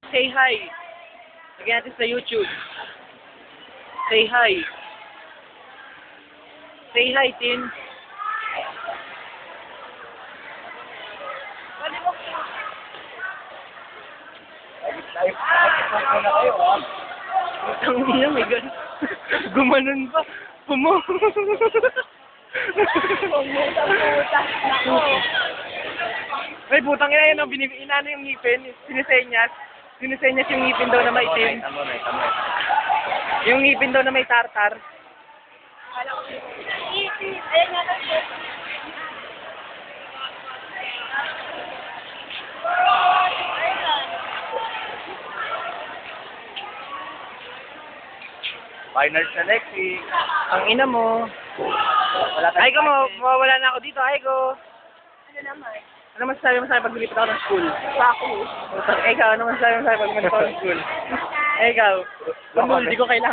Say hi. Lagyan natin sa YouTube. Say hi. Say hi, Tin. Ang ina, may gan. Gumanon pa. Pumo. Ay, putang ina yun. Inano yung ngipin. Sinisenyas. Sinisenyas yung ngipin daw na maitim. Yung ngipin daw na may tartar. Final sa Lexi. Ang ina mo. Wala Ay ko, mawawala na ako dito. Ay ko. Ano naman? Ano masasabi mo sa'yo pag nilipat ako ng school? Baku. Ikaw, ano masasabi mo sa'yo pag nilipat ako ng school? Ikaw, di ko kailangan.